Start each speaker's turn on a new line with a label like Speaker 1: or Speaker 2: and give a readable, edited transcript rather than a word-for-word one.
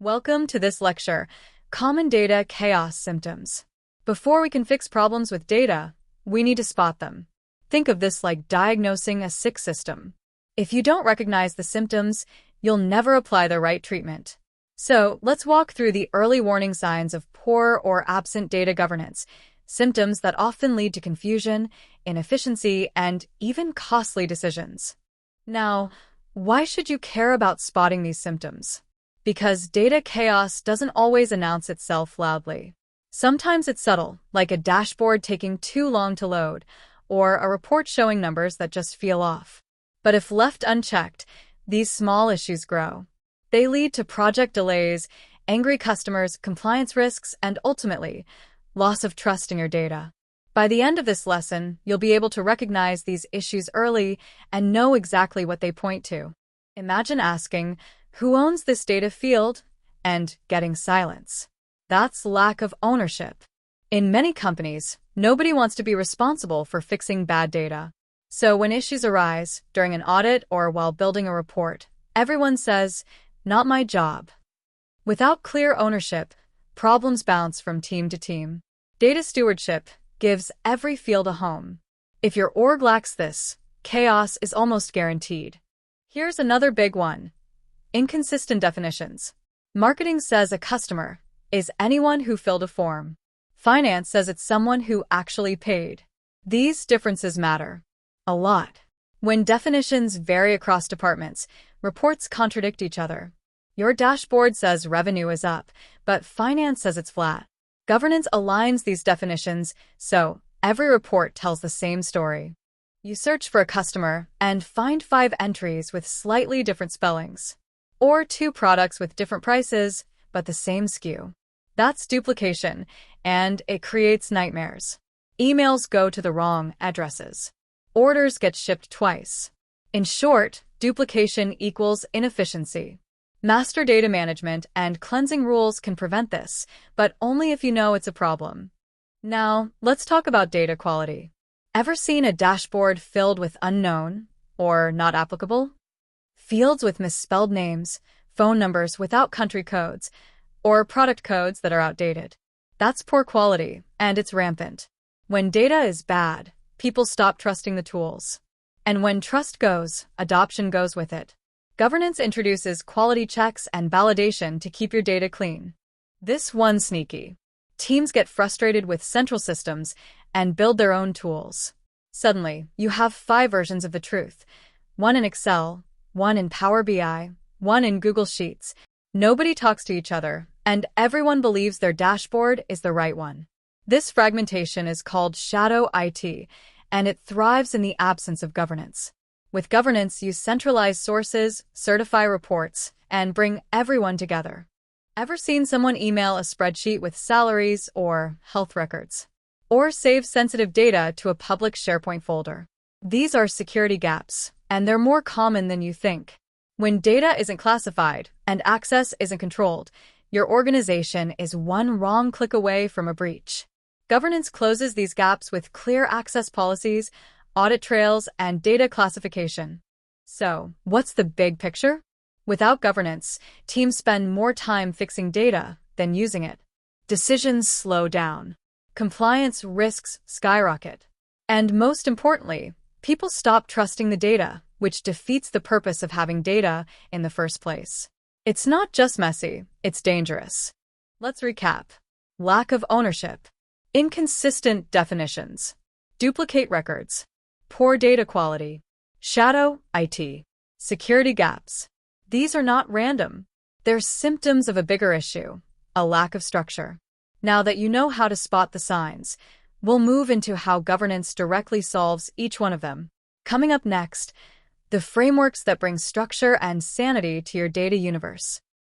Speaker 1: Welcome to this lecture, Common Data Chaos Symptoms. Before we can fix problems with data, we need to spot them. Think of this like diagnosing a sick system. If you don't recognize the symptoms, you'll never apply the right treatment. So, let's walk through the early warning signs of poor or absent data governance, symptoms that often lead to confusion, inefficiency, and even costly decisions. Now, why should you care about spotting these symptoms? Because data chaos doesn't always announce itself loudly. Sometimes it's subtle, like a dashboard taking too long to load, or a report showing numbers that just feel off. But if left unchecked, these small issues grow. They lead to project delays, angry customers, compliance risks, and ultimately, loss of trust in your data. By the end of this lesson, you'll be able to recognize these issues early and know exactly what they point to. Imagine asking, "Who owns this data field?" and getting silence. That's lack of ownership. In many companies, nobody wants to be responsible for fixing bad data. So when issues arise, during an audit or while building a report, everyone says, "Not my job." Without clear ownership, problems bounce from team to team. Data stewardship gives every field a home. If your org lacks this, chaos is almost guaranteed. Here's another big one. Inconsistent definitions. Marketing says a customer is anyone who filled a form. Finance says it's someone who actually paid. These differences matter a lot. When definitions vary across departments, reports contradict each other. Your dashboard says revenue is up, but finance says it's flat. Governance aligns these definitions, so every report tells the same story. You search for a customer and find 5 entries with slightly different spellings. Or 2 products with different prices, but the same SKU. That's duplication, and it creates nightmares. Emails go to the wrong addresses. Orders get shipped twice. In short, duplication equals inefficiency. Master data management and cleansing rules can prevent this, but only if you know it's a problem. Now, let's talk about data quality. Ever seen a dashboard filled with unknown or not applicable fields with misspelled names, phone numbers without country codes, or product codes that are outdated? That's poor quality, and it's rampant. When data is bad, people stop trusting the tools. And when trust goes, adoption goes with it. Governance introduces quality checks and validation to keep your data clean. This one's sneaky. Teams get frustrated with central systems and build their own tools. Suddenly, you have 5 versions of the truth. One in Excel, one in Power BI, one in Google Sheets. Nobody talks to each other, and everyone believes their dashboard is the right one. This fragmentation is called shadow IT, and it thrives in the absence of governance. With governance, you centralize sources, certify reports, and bring everyone together. Ever seen someone email a spreadsheet with salaries or health records? Or save sensitive data to a public SharePoint folder? These are security gaps, and they're more common than you think. When data isn't classified and access isn't controlled, your organization is one wrong click away from a breach. Governance closes these gaps with clear access policies, audit trails, and data classification. So, what's the big picture? Without governance, teams spend more time fixing data than using it. Decisions slow down. Compliance risks skyrocket. And most importantly, people stop trusting the data, which defeats the purpose of having data in the first place. It's not just messy, it's dangerous. Let's recap. Lack of ownership. Inconsistent definitions. Duplicate records. Poor data quality. Shadow IT. Security gaps. These are not random. They're symptoms of a bigger issue, a lack of structure. Now that you know how to spot the signs, we'll move into how governance directly solves each one of them. Coming up next, the frameworks that bring structure and sanity to your data universe.